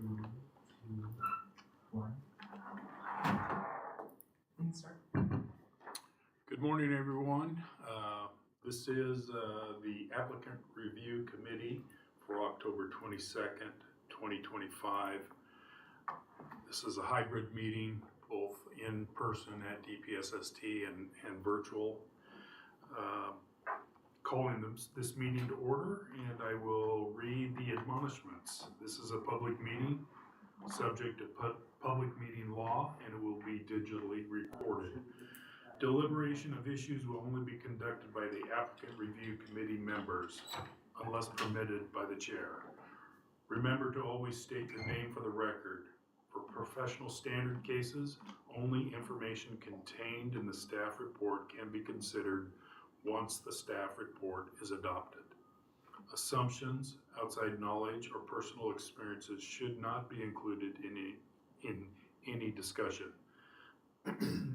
1. Please start. Good morning, everyone. This is the Applicant Review Committee for October 22nd, 2025. This is a hybrid meeting, both in person at DPSST and virtual. Calling this meeting to order, and I will read the admonishments. This is a public meeting, subject to public meeting law, and it will be digitally recorded. Deliberation of issues will only be conducted by the Applicant Review Committee members, unless permitted by the chair. Remember to always state your name for the record. For professional standard cases, only information contained in the staff report can be considered once the staff report is adopted. Assumptions, outside knowledge, or personal experiences should not be included in any discussion.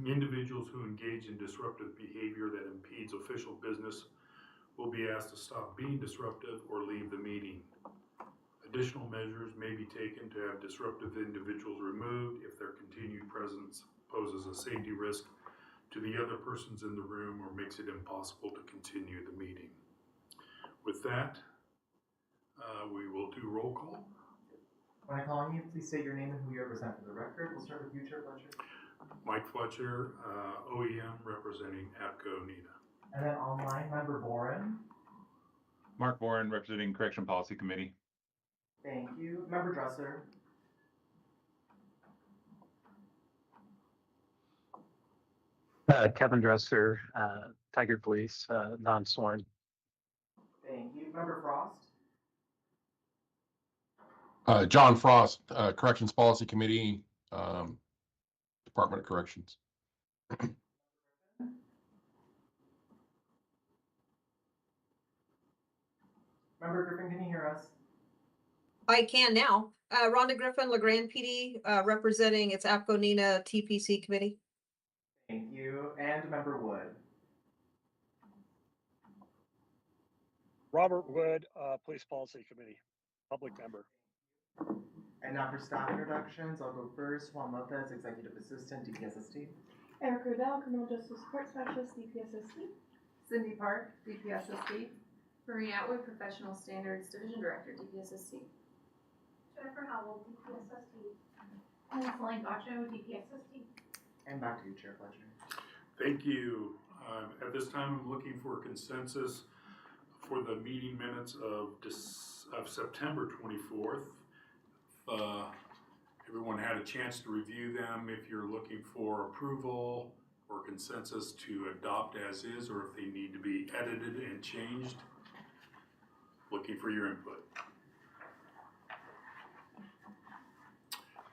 Individuals who engage in disruptive behavior that impedes official business will be asked to stop being disruptive or leave the meeting. Additional measures may be taken to have disruptive individuals removed if their continued presence poses a safety risk to the other persons in the room or makes it impossible to continue the meeting. With that, we will do roll call. When I call on you, please state your name and who you represent for the record. We'll start with you, Chair Fletcher. Mike Fletcher, OEM, representing APCO NIDA. And then online, Member Boren. Mark Boren, representing Correction Policy Committee. Thank you. Member Dresser. Kevin Dresser, Tiger Police, non-sworn. Thank you. Member Frost. John Frost, Corrections Policy Committee, Department of Corrections. Member Griffin, can you hear us? I can now. Rhonda Griffin, LeGrand PD, representing its APCO NIDA TPC committee. Thank you. And Member Wood. Robert Wood, Police Policy Committee, public member. And now for staff introductions, I'll go first. Juan Lopez, Executive Assistant, DPSST. Eric Rudell, Criminal Justice Support Specialist, DPSST. Cindy Park, DPSST. Marie Atwood, Professional Standards Division Director, DPSST. Jennifer Howell, DPSST. And Celine Gacho, DPSST. And back to you, Chair Fletcher. Thank you. At this time, I'm looking for a consensus for the meeting minutes of September 24th. Everyone had a chance to review them. If you're looking for approval or consensus to adopt as is, or if they need to be edited and changed, looking for your input.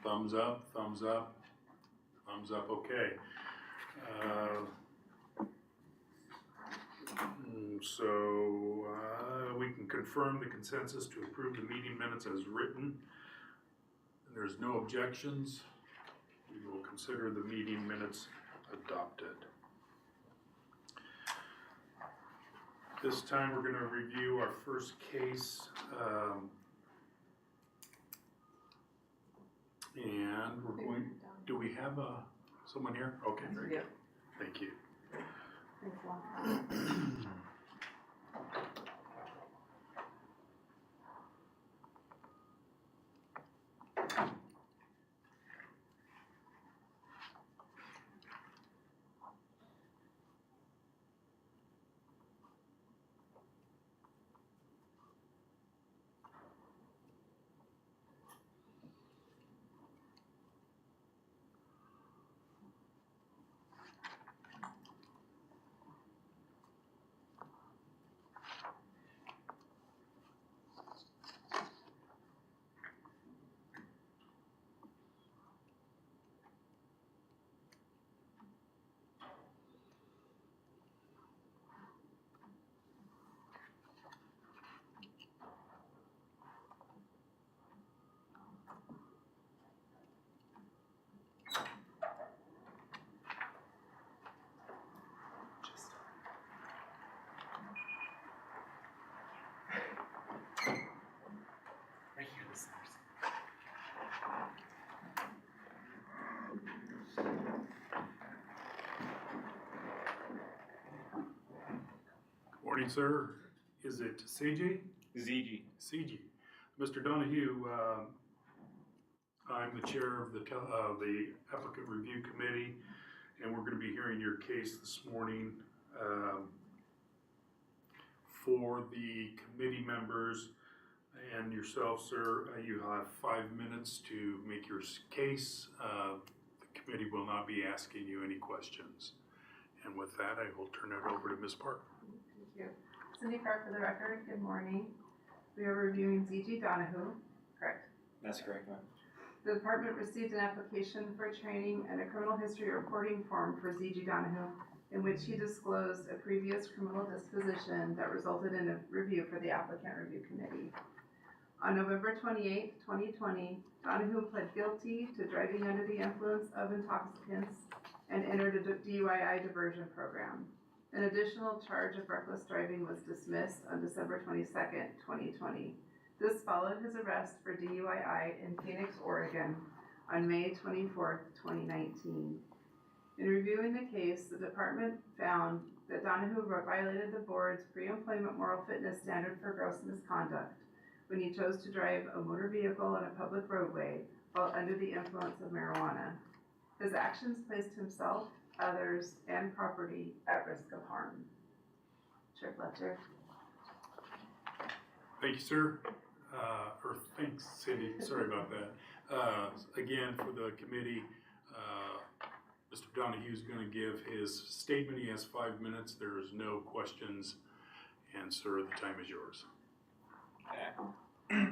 Thumbs up, thumbs up, thumbs up, okay. So we can confirm the consensus to approve the meeting minutes as written. There's no objections. We will consider the meeting minutes adopted. This time we're going to review our first case, and we're going, do we have someone here? Okay, very good. Thank you. morning, sir. Is it CG? ZG. CG. Mr. Donahue, I'm the chair of the Applicant Review Committee, and we're going to be hearing your case this morning. For the committee members and yourself, sir, you have 5 minutes to make your case. The committee will not be asking you any questions. And with that, I will turn it over to Ms. Park. Thank you. Cindy Park for the record, good morning. We are reviewing ZG Donahue, correct? That's correct, ma'am. The department received an application for training and a criminal history reporting form for ZG Donahue, in which he disclosed a previous criminal disposition that resulted in a review for the Applicant Review Committee. On November 28, 2020, Donahue pled guilty to driving under the influence of intoxicants and entered a DUI diversion program. An additional charge of reckless driving was dismissed on December 22nd, 2020. This followed his arrest for DUI in Phoenix, Oregon on May 24th, 2019. In reviewing the case, the department found that Donahue violated the board's pre-employment moral fitness standard for gross misconduct when he chose to drive a motor vehicle on a public roadway while under the influence of marijuana. His actions placed himself, others, and property at risk of harm. Chair Fletcher. Thank you, sir. Or thanks, Cindy. Sorry about that. Again, for the committee, Mr. Donahue is going to give his statement. He has 5 minutes. There is no questions. And sir, the time is yours. Okay.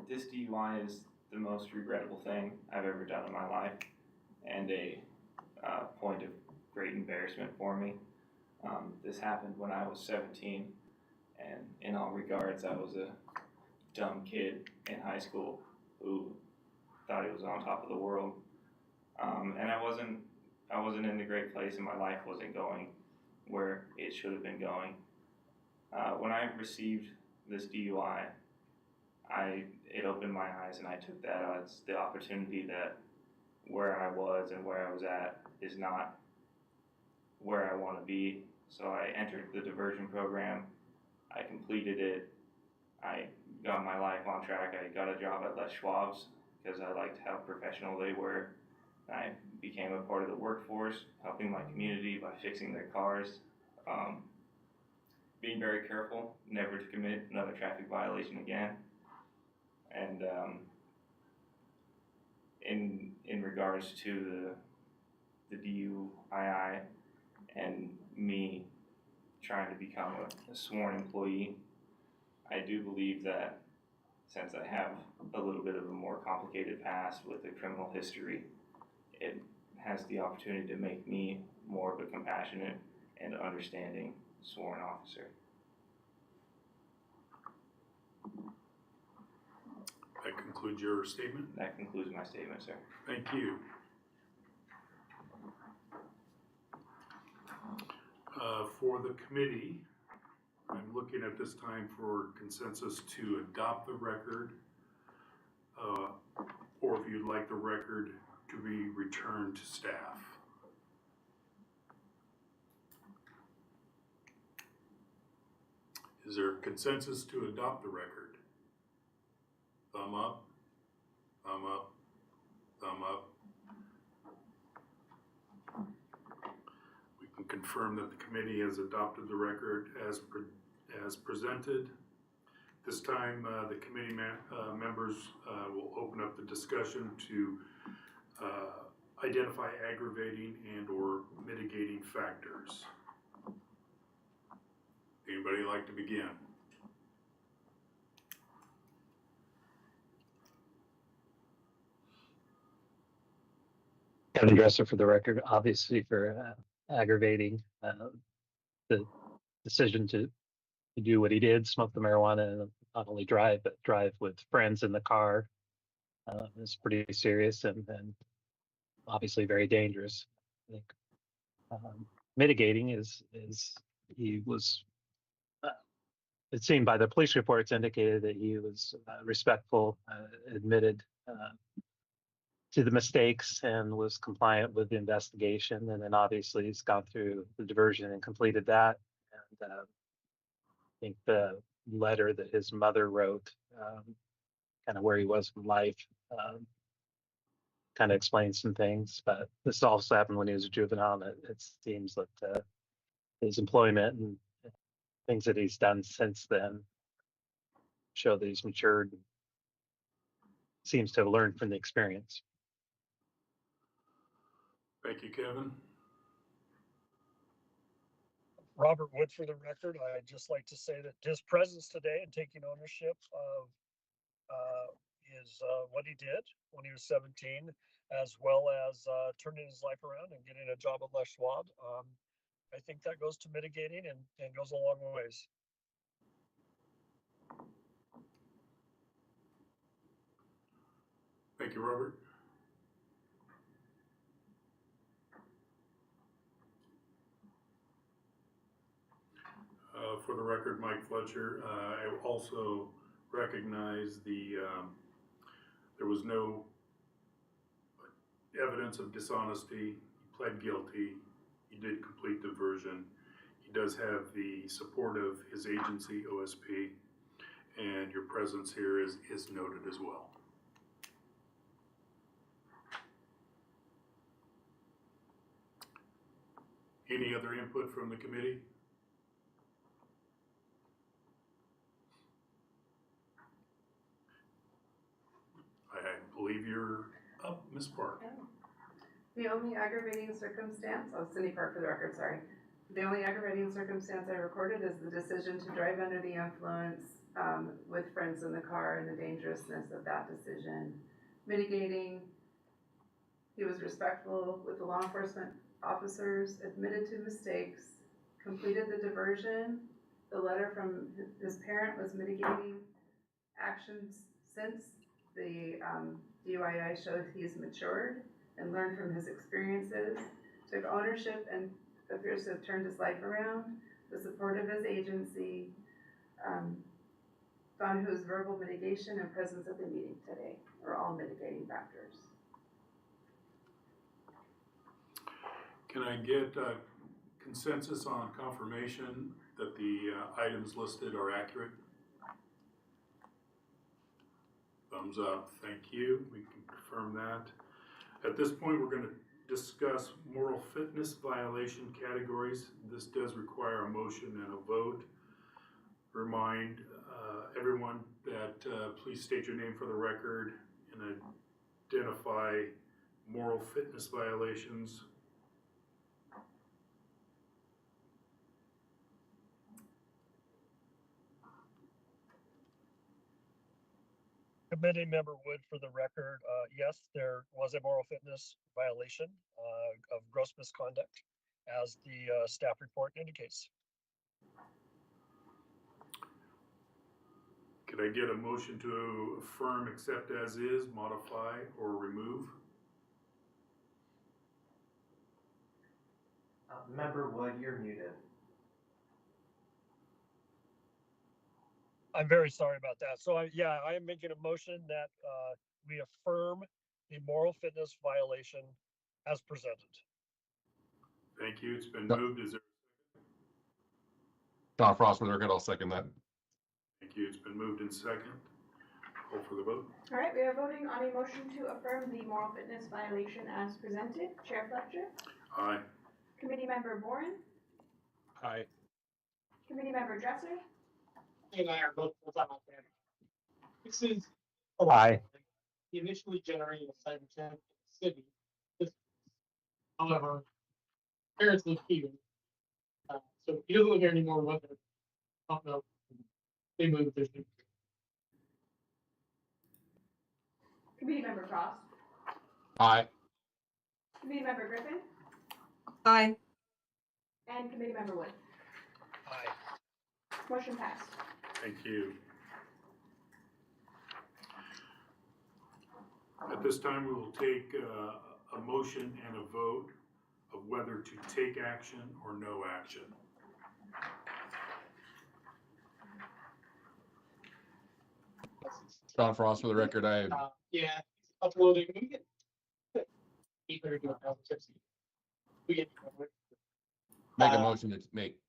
This DUI is the most regrettable thing I've ever done in my life, and a point of great embarrassment for me. This happened when I was 17, and in all regards, I was a dumb kid in high school who thought he was on top of the world. And I wasn't in a great place, and my life wasn't going where it should have been going. When I received this DUI, it opened my eyes, and I took that as the opportunity that where I was and where I was at is not where I want to be. So I entered the diversion program. I completed it. I got my life on track. I got a job at Les Schwab's because I liked how professional they were. I became a part of the workforce, helping my community by fixing their cars, being very careful never to commit another traffic violation again. And in regards to the DUI and me trying to become a sworn employee, I do believe that since I have a little bit of a more complicated past with a criminal history, it has the opportunity to make me more of a compassionate and understanding sworn officer. That concludes your statement. That concludes my statement, sir. Thank you. For the committee, I'm looking at this time for consensus to adopt the record, or if you'd like the record to be returned to staff. Is there consensus to adopt the record? Thumb up, thumb up, thumb up. We can confirm that the committee has adopted the record as presented. This time, the committee members will open up the discussion to identify aggravating and or mitigating factors. Anybody like to begin? Kevin Dresser for the record, obviously for aggravating the decision to do what he did, smoke the marijuana, and not only drive, but drive with friends in the car. Is pretty serious and obviously very dangerous. I think mitigating is he was, it seemed by the police reports indicated that he was respectful, admitted to the mistakes and was compliant with the investigation. And then obviously he's gone through the diversion and completed that I think the letter that his mother wrote, kind of where he was in life, kind of explains some things. But this also happened when he was a juvenile, and it seems that his employment and things that he's done since then show that he's matured. And seems to have learned from the experience. Thank you, Kevin. Robert Wood for the record. I'd just like to say that his presence today and taking ownership of what he did when he was 17, as well as turning his life around and getting a job at Les Schwab. I think that goes to mitigating and goes a long ways. Thank you, Robert. For the record, Mike Fletcher, I also recognize there was no evidence of dishonesty. He pled guilty. He did complete diversion. He does have the support of his agency, OSP, and your presence here is noted as well. Any other input from the committee? I believe you're up, Ms. Park. The only aggravating circumstance, Cindy Park for the record, sorry. The only aggravating circumstance I recorded is the decision to drive under the influence with friends in the car and the dangerousness of that decision. Mitigating, he was respectful with the law enforcement officers, admitted to mistakes, completed the diversion. The letter from his parent was mitigating actions since the DUII showed he's matured and learned from his experiences, took ownership and appears to have turned his life around, the support of his agency, found whose verbal mitigation and presence at the meeting today are all mitigating factors. Can I get consensus on confirmation that the items listed are accurate? Thumbs up, thank you. We can confirm that. At this point, we're going to discuss moral fitness violation categories. This does require a motion and a vote. Remind everyone that please state your name for the record and identify moral fitness violations. Committee member Wood for the record, yes, there was a moral fitness violation of gross misconduct, as the staff report indicates. Could I get a motion to affirm, accept as is, modify, or remove? Member Wood, you're muted. I'm very sorry about that. So I am making a motion that we affirm the moral fitness violation as presented. Thank you. It's been moved. Is there? John Frost for the record, I'll second that. Thank you. It's been moved in second. Call for the vote. All right, we are voting on a motion to affirm the moral fitness violation as presented. Chair Fletcher, Aye. Committee Member Boren, Aye. Committee Member Dresser, and I are both full-time on campus. This is Aye. he initially generated a cyber check in the city. However, parents live here, so he doesn't live here anymore. Whether I don't know, they moved this year. Committee Member Frost, Aye. Committee Member Griffin, Aye. and Committee Member Wood. Aye. Motion passed. Thank you. At this time, we will take a motion and a vote of whether to take action or no action. John Frost for the record, I Yeah, uploading. We get 800 to 1,000 tips. We get Make a motion to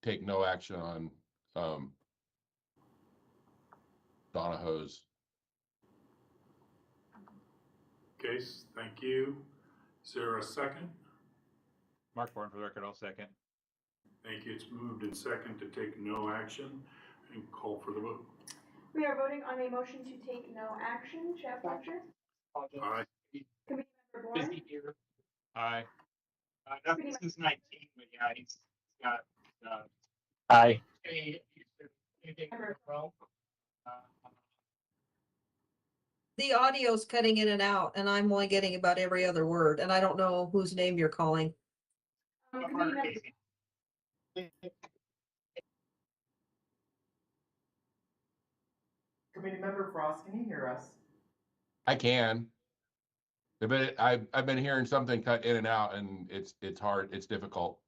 take no action on, Donahoe's. Okay, thank you. Is there a second? Mark Bourne, for the record, I'll second. Thank you. It's moved in second to take no action and call for the vote. We are voting on a motion to take no action. Chair Fletcher? Aye. Committee Member Bourne? Busy here. Aye. Nothing since 19, but yeah, he's got, Aye. anything well. The audio's cutting in and out, and I'm only getting about every other word, and I don't know whose name you're calling. Committee Member, Committee Member Frost, can you hear us? I can. But I've been hearing something cut in and out, and it's hard, it's difficult.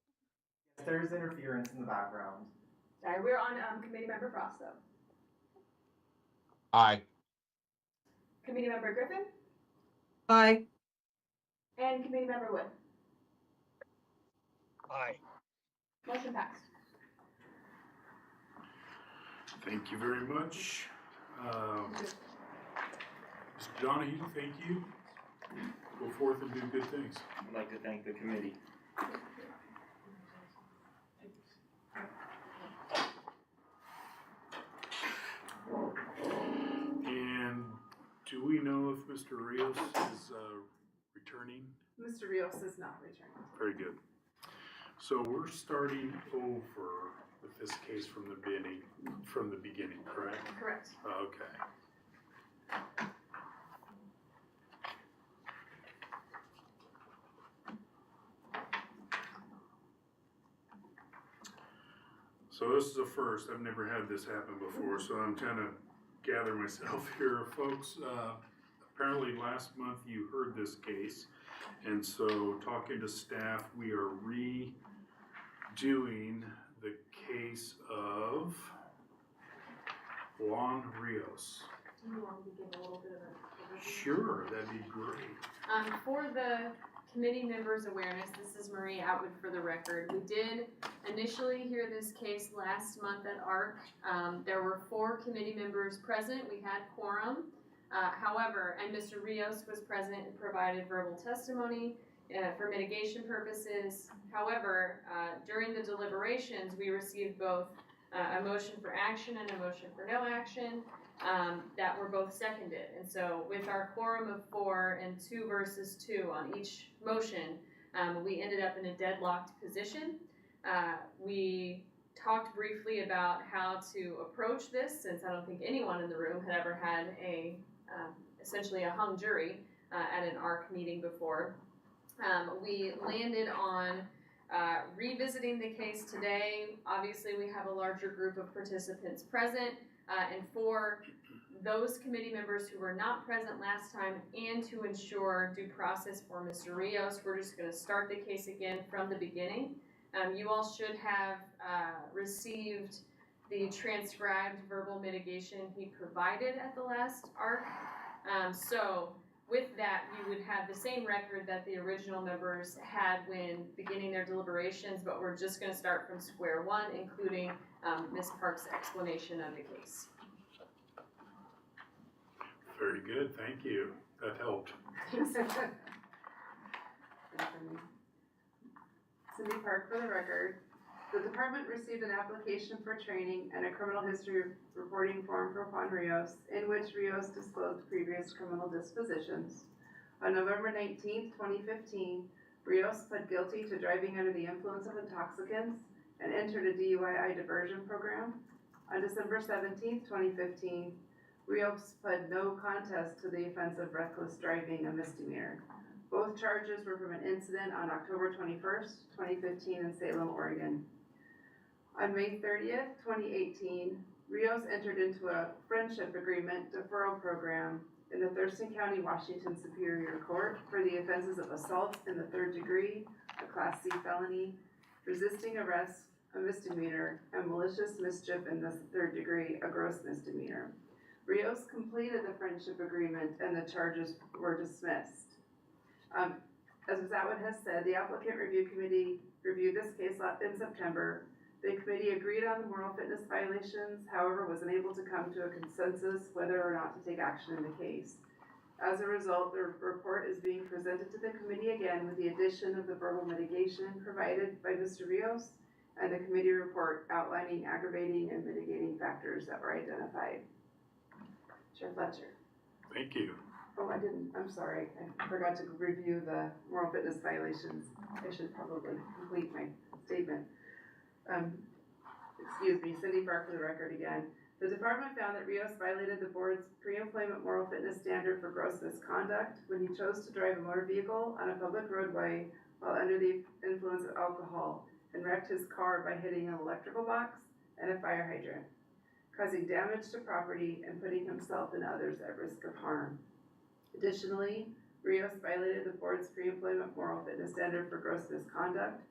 Yes, there is interference in the background. sorry, we're on, Committee Member Frost though. Aye. Committee Member Griffin Aye. and Committee Member Wood. Aye. Motion passed. Thank you very much. Mr. Donahue, thank you. Go forth and do good things. I'd like to thank the committee. And do we know if Mr. Rios is returning? Mr. Rios is not returning. Very good. So we're starting over with this case from the beginning, correct? Correct. Okay. So this is a first. I've never had this happen before, so I'm trying to gather myself here, folks. Apparently last month you heard this case, and so talking to staff, we are redoing the case of Juan Rios. Do you want me to give a little bit of a? Sure, that'd be great. For the committee members' awareness, this is Marie Atwood for the record. We did initially hear this case last month at ARC. There were 4 committee members present. We had quorum. However, and Mr. Rios was present and provided verbal testimony for mitigation purposes. However, during the deliberations, we received both a motion for action and a motion for no action that were both seconded. And so with our quorum of 4 and 2 versus 2 on each motion, we ended up in a deadlocked position. We talked briefly about how to approach this, since I don't think anyone in the room had ever had essentially a hung jury at an ARC meeting before. We landed on revisiting the case today. Obviously, we have a larger group of participants present, and for those committee members who were not present last time, and to ensure due process for Mr. Rios, we're just going to start the case again from the beginning. You all should have received the transcribed verbal mitigation he provided at the last ARC. So with that, you would have the same record that the original members had when beginning their deliberations, but we're just going to start from square one, including Ms. Park's explanation of the case. Very good, thank you. That helped. Cindy Park for the record. The department received an application for training and a criminal history reporting form for Juan Rios, in which Rios disclosed previous criminal dispositions. On November 19th, 2015, Rios pled guilty to driving under the influence of intoxicants and entered a DUI diversion program. On December 17th, 2015, Rios pled no contest to the offense of reckless driving, a misdemeanor. Both charges were from an incident on October 21st, 2015 in Salem, Oregon. On May 30th, 2018, Rios entered into a friendship agreement deferral program in the Thurston County, Washington Superior Court for the offenses of assault in the 3rd degree, a Class C felony, resisting arrest, a misdemeanor, and malicious mischief in the 3rd degree, a gross misdemeanor. Rios completed the friendship agreement and the charges were dismissed. As Ms. Atwood has said, the applicant review committee reviewed this case in September. The committee agreed on the moral fitness violations, however, was unable to come to a consensus whether or not to take action in the case. As a result, the report is being presented to the committee again with the addition of the verbal mitigation provided by Mr. Rios and the committee report outlining aggravating and mitigating factors that were identified. Chair Fletcher. Thank you. Oh, I didn't, I'm sorry, I forgot to review the moral fitness violations. I should probably complete my statement. Excuse me, Cindy Farr for the record again. The department found that Rios violated the board's pre-employment moral fitness standard for gross misconduct when he chose to drive a motor vehicle on a public roadway while under the influence of alcohol and wrecked his car by hitting an electrical box and a fire hydrant, causing damage to property and putting himself and others at risk of harm. Additionally, Rios violated the board's pre-employment moral fitness standard for gross misconduct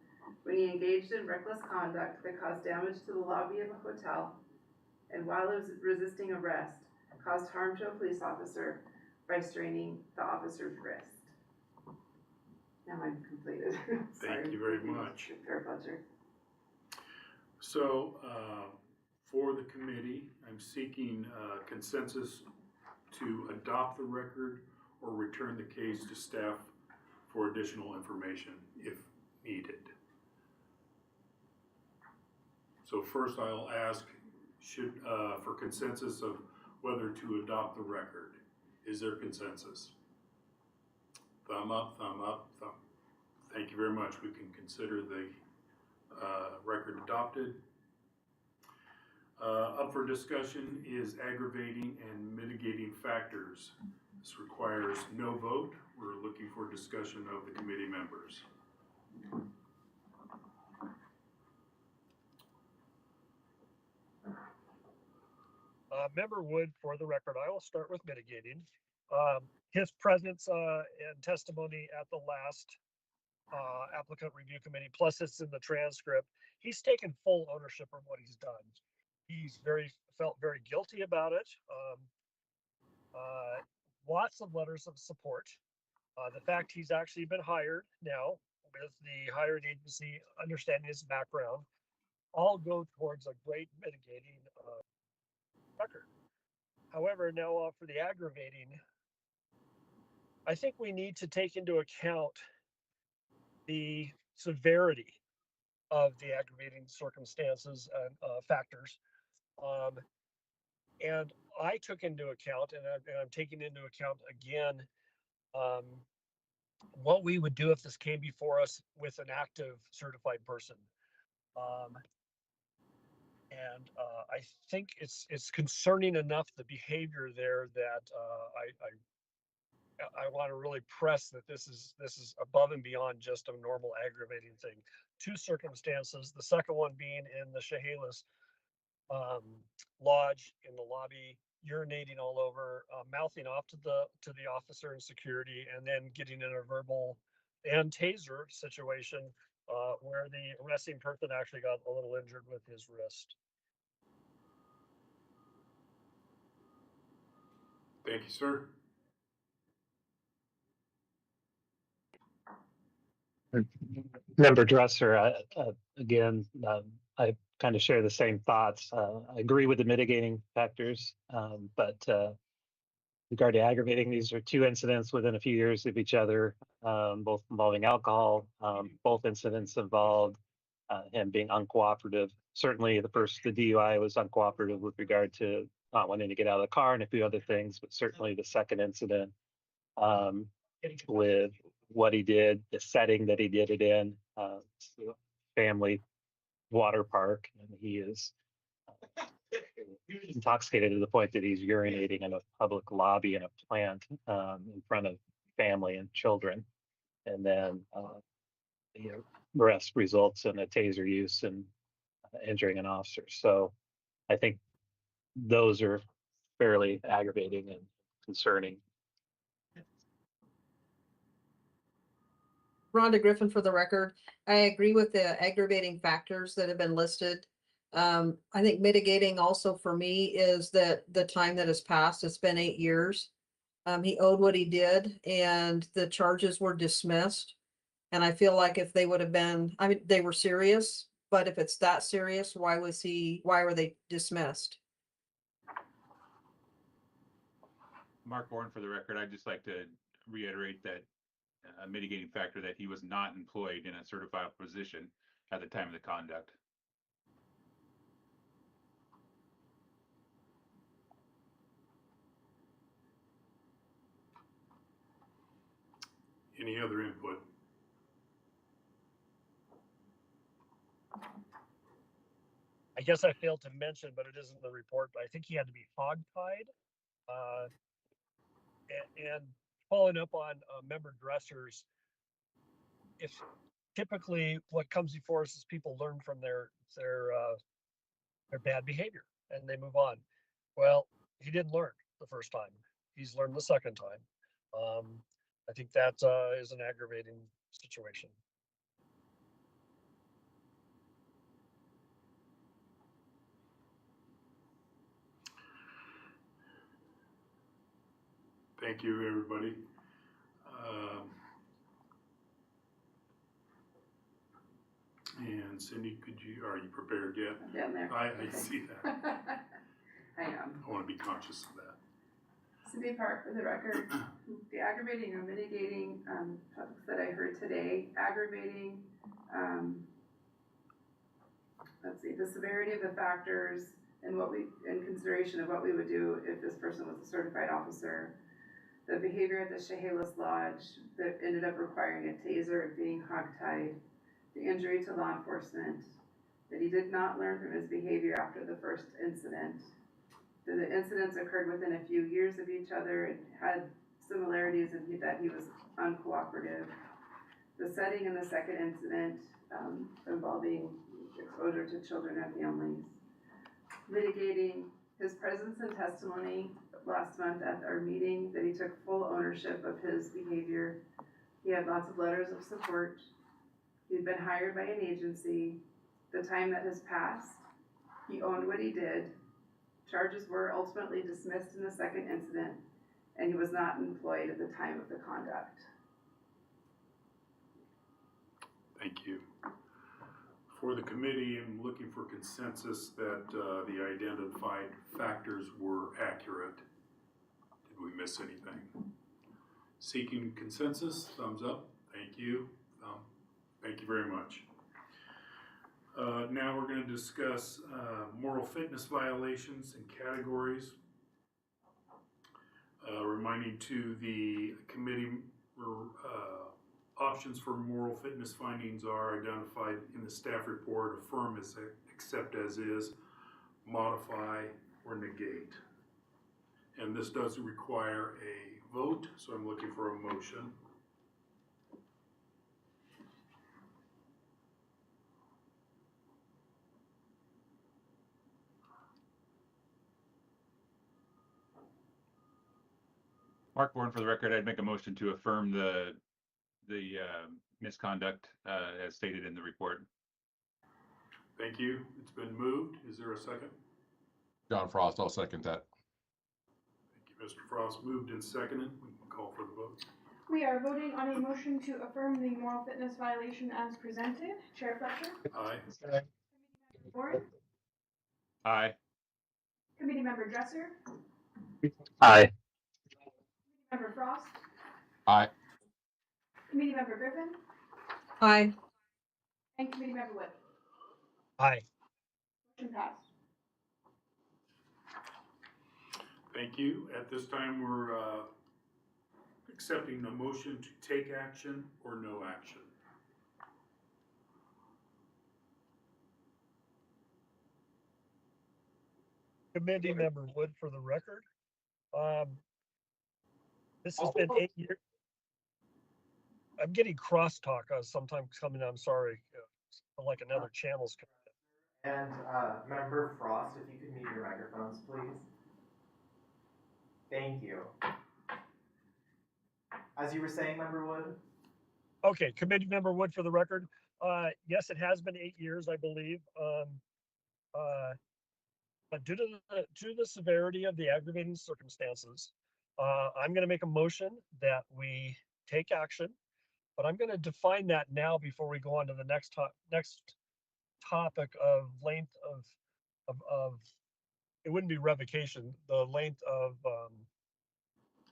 when he engaged in reckless conduct that caused damage to the lobby of a hotel and while he was resisting arrest, caused harm to a police officer by straining the officer's wrist. Now I'm completed. Thank you very much. Chair Fletcher. So, for the committee, I'm seeking consensus to adopt the record or return the case to staff for additional information if needed. So first I'll ask for consensus of whether to adopt the record. Is there consensus? Thumb up, thumb up, thumb. Thank you very much. We can consider the record adopted. Up for discussion is aggravating and mitigating factors. This requires no vote. We're looking for discussion of the committee members. Member Wood, for the record, I will start with mitigating. His presence and testimony at the last applicant review committee, plus it's in the transcript, he's taken full ownership of what he's done. He's felt very guilty about it. Lots of letters of support. The fact he's actually been hired now with the hiring agency, understanding his background, all go towards a great mitigating record. However, now for the aggravating, I think we need to take into account the severity of the aggravating circumstances and factors. And I took into account, and I'm taking into account again, what we would do if this came before us with an active certified person. And I think it's concerning enough, the behavior there, that I want to really press that this is above and beyond just a normal aggravating thing. Two circumstances, the second one being in the Chehalis lodge in the lobby, urinating all over, mouthing off to the officer in security, and then getting in a verbal and taser situation where the arresting person actually got a little injured with his wrist. Thank you, sir. Member Dresser, again, I kind of share the same thoughts. I agree with the mitigating factors, but regarding aggravating, these are two incidents within a few years of each other, both involving alcohol. Both incidents involved him being uncooperative. Certainly the DUI was uncooperative with regard to not wanting to get out of the car and a few other things, but certainly the second incident with what he did, the setting that he did it in, family water park, and he is intoxicated to the point that he's urinating in a public lobby in a plant in front of family and children. And then the arrest results in a taser use and injuring an officer. So I think those are fairly aggravating and concerning. Rhonda Griffin for the record. I agree with the aggravating factors that have been listed. I think mitigating also for me is that the time that has passed, it's been 8 years. He owed what he did and the charges were dismissed. And I feel like if they would have been, I mean, they were serious, but if it's that serious, why were they dismissed? Mark Bourne, for the record, I'd just like to reiterate that a mitigating factor that he was not employed in a certified position at the time of the conduct. Any other input? I guess I failed to mention, but it isn't in the report, but I think he had to be hog-tied. And following up on member Dresser's, if typically what comes before us is people learn from their bad behavior and they move on. Well, he didn't learn the first time. He's learned the second time. I think that is an aggravating situation. Thank you, everybody. And Cindy, are you prepared yet? I'm getting there. I Okay. see that. I am. I want to be conscious of that. Cindy Park, for the record, the aggravating or mitigating topics that I heard today, aggravating, let's see, the severity of the factors and in consideration of what we would do if this person was a certified officer, the behavior at the Chehalis Lodge that ended up requiring a taser and being hogtied, the injury to law enforcement, that he did not learn from his behavior after the first incident, that the incidents occurred within a few years of each other and had similarities and that he was uncooperative, the setting in the second incident involving exposure to children and families, mitigating his presence and testimony last month at our meeting, that he took full ownership of his behavior. He had lots of letters of support. He'd been hired by an agency. The time that has passed, he owned what he did. Charges were ultimately dismissed in the second incident, and he was not employed at the time of the conduct. Thank you. For the committee, I'm looking for consensus that the identified factors were accurate. Did we miss anything? Seeking consensus, thumbs up. Thank you. Thank you very much. Now we're going to discuss moral fitness violations and categories. Reminding to the committee, options for moral fitness findings are identified in the staff report. Affirm as accept as is, modify, or negate. And this does require a vote, so I'm looking for a motion. Mark Bourne, for the record, I'd make a motion to affirm the misconduct as stated in the report. Thank you. It's been moved. Is there a second? John Frost, I'll second that. Thank you, Mr. Frost. Moved and seconded. We can call for the vote. We are voting on a motion to affirm the moral fitness violation as presented. Chair Fletcher? Aye. Warren? Aye. Committee Member Dresser? Aye. Member Frost? Aye. Committee Member Griffin? Aye. And Committee Member Wood? Aye. Motion passed. Thank you. At this time, we're accepting the motion to take action or no action. Committee Member Wood, for the record. This has been 8 years. I'm getting crosstalk sometimes coming. I'm sorry, like another channel's coming. And Member Frost, if you could mute your microphones, please. Thank you. As you were saying, Member Wood? Okay, Committee Member Wood, for the record. Yes, it has been 8 years, I believe. But due to the severity of the aggravating circumstances, I'm going to make a motion that we take action but I'm gonna define that now before we go on to the next topic of length of, it wouldn't be revocation, the length of,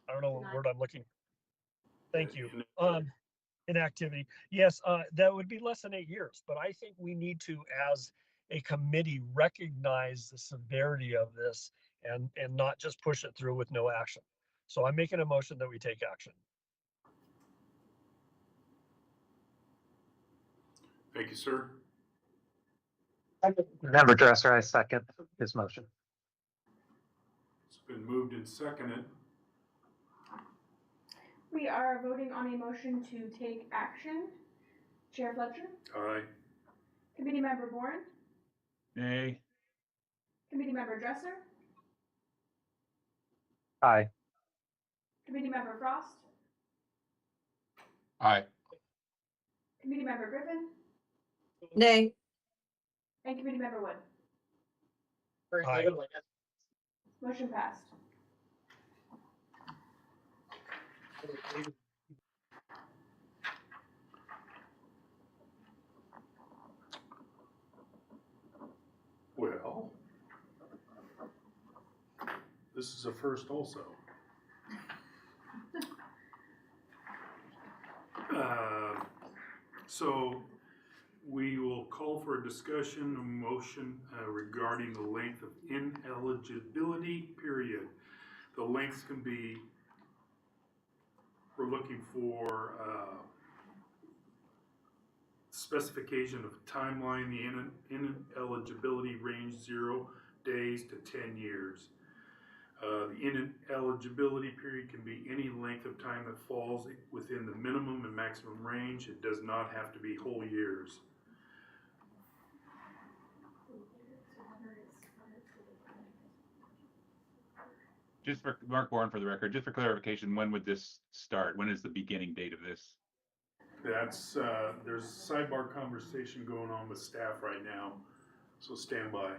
I don't know what word I'm looking. Thank you. Inactivity. Yes, that would be less than 8 years, but I think we need to, as a committee, recognize the severity of this and not just push it through with no action. So I'm making a motion that we take action. Thank you, sir. Member Dresser, I second his motion. It's been moved and seconded. We are voting on a motion to take action. Chair Fletcher? Aye. Committee Member Bourne? Nay. Committee Member Dresser? Aye. Committee Member Frost? Aye. Committee Member Griffin? Nay. And Committee Member Wood? Aye. Motion passed. Well, this is a first also. So we will call for a discussion, a motion regarding the length of ineligibility period. The lengths can be, we're looking for specification of timeline, the ineligibility range 0 days to 10 years. The ineligibility period can be any length of time that falls within the minimum and maximum range. It does not have to be whole years. Just for Mark Warren for the record, just for clarification, when would this start? When is the beginning date of this? That's, there's sidebar conversation going on with staff right now, so stand by.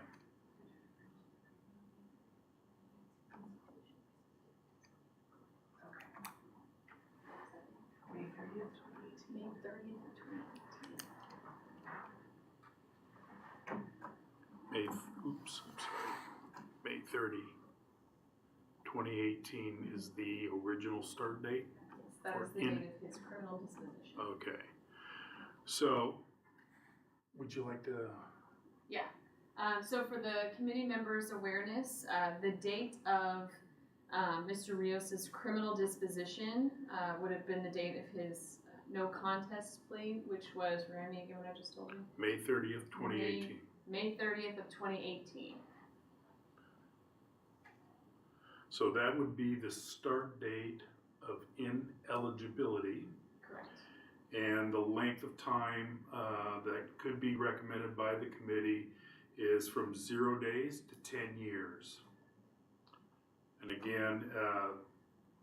May 30, 2018 is the original start date? Yes, that was the date of his criminal disposition. Okay. So, would you like to? Yeah. So for the committee members' awareness, the date of Mr. Rios's criminal disposition would have been the date of his no contest plea, which was, remind me again what I just told you? May 30th, 2018. May 30th of 2018. So that would be the start date of ineligibility. Correct. And the length of time that could be recommended by the committee is from 0 days to 10 years. And again,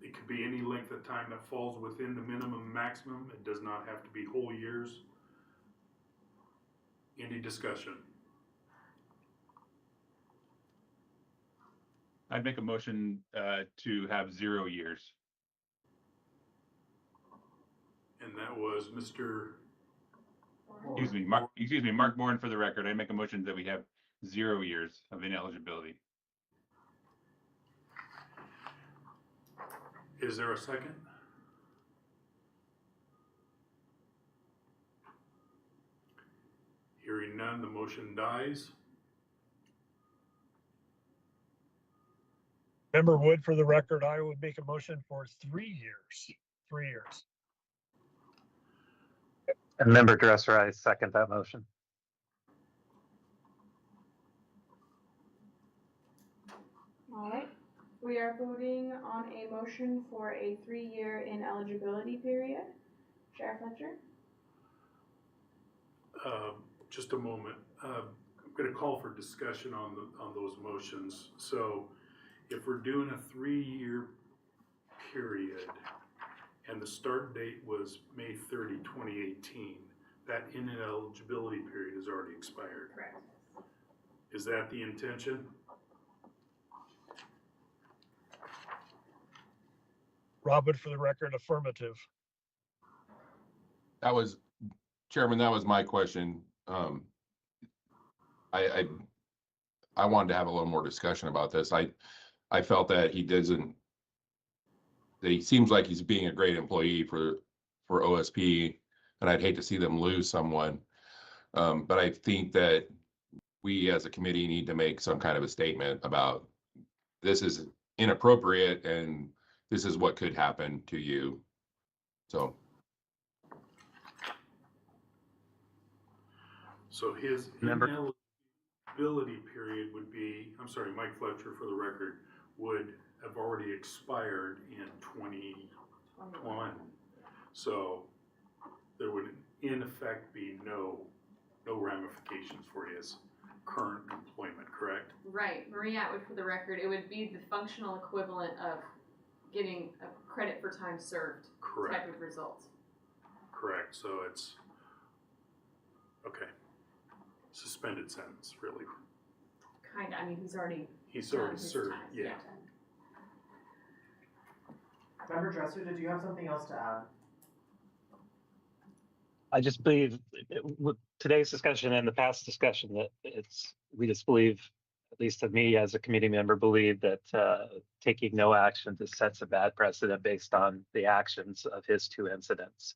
it could be any length of time that falls within the minimum and maximum. It does not have to be whole years. Any discussion? I'd make a motion to have 0 years. And that was Mr. Excuse me, Mark Bourne for the record. I make a motion that we have 0 years of ineligibility. Is there a second? Hearing none, the motion dies. Member Wood, for the record, I would make a motion for 3 years. 3 years. And Member Dresser, I second that motion. All right. We are voting on a motion for a 3-year ineligibility period. Chair Fletcher? Just a moment. I'm going to call for discussion on those motions. So if we're doing a 3-year period and the start date was May 30, 2018, that ineligibility period has already expired. Correct. Is that the intention? Robin, for the record, affirmative. That was, Chairman, that was my question. I wanted to have a little more discussion about this. I felt that that he seems like he's being a great employee for OSP, and I'd hate to see them lose someone. But I think that we as a committee need to make some kind of a statement about this is inappropriate and this is what could happen to you. So. So his Member. ineligibility period would be, I'm sorry, Mike Fletcher for the record, would have already expired in 2021. So there would in effect be no ramifications for his current employment, correct? Right, Marie Atwood for the record, it would be the functional equivalent of getting a credit for time served Correct. type of result. Correct, so it's, okay. Suspended sentence, really. Kinda, I mean, he's already already his served, time, yeah. Member Dresser, did you have something else to add? I just believe with today's discussion and the past discussion that we just believe, at least to me as a committee member, believe that taking no action just sets a bad precedent based on the actions of his two incidents.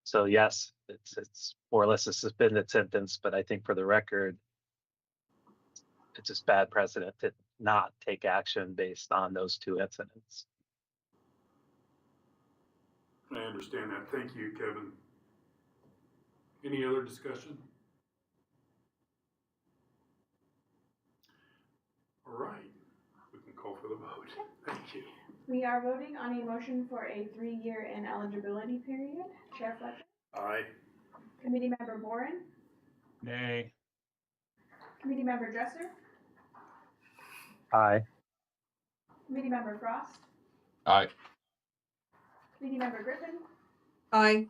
So yes, it's more or less a suspended sentence, but I think for the record, it's just bad precedent to not take action based on those two incidents. I understand that. Thank you, Kevin. Any other discussion? All right, we can call for the vote. Thank you. We are voting on a motion for a 3-year ineligibility period. Chair Fletcher? Aye. Committee Member Boren? Nay. Committee Member Dresser? Aye. Committee Member Frost? Aye. Committee Member Griffin? Aye.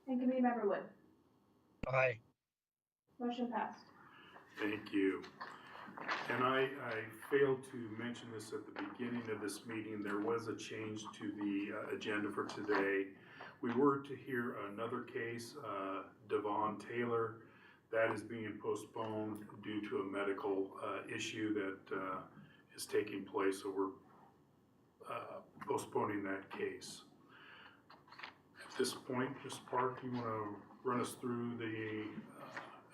And Committee Member Wood? Aye. Motion passed. Thank you. And I failed to mention this at the beginning of this meeting. There was a change to the agenda for today. We were to hear another case, Devon Taylor. That is being postponed due to a medical issue that is taking place. So we're postponing that case. At this point, Ms. Park, you want to run us through the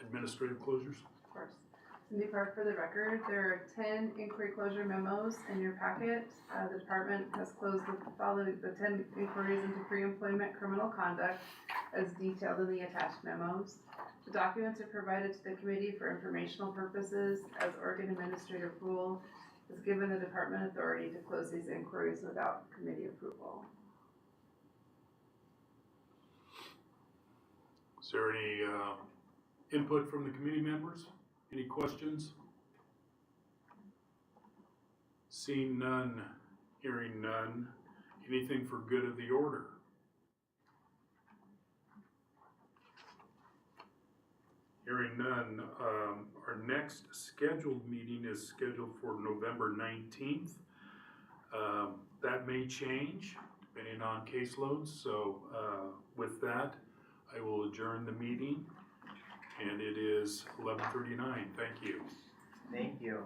administrative closures? Of course. Cindy Park for the record, there are 10 inquiry closure memos in your packet. The department has closed the 10 inquiries into pre-employment criminal conduct as detailed in the attached memos. The documents are provided to the committee for informational purposes as Oregon Administrative Rule has given the department authority to close these inquiries without committee approval. Is there any input from the committee members? Any questions? Seeing none, hearing none. Anything for good of the order? Hearing none, our next scheduled meeting is scheduled for November 19th. That may change depending on caseloads. So with that, I will adjourn the meeting. And it is 11:39. Thank you. Thank you.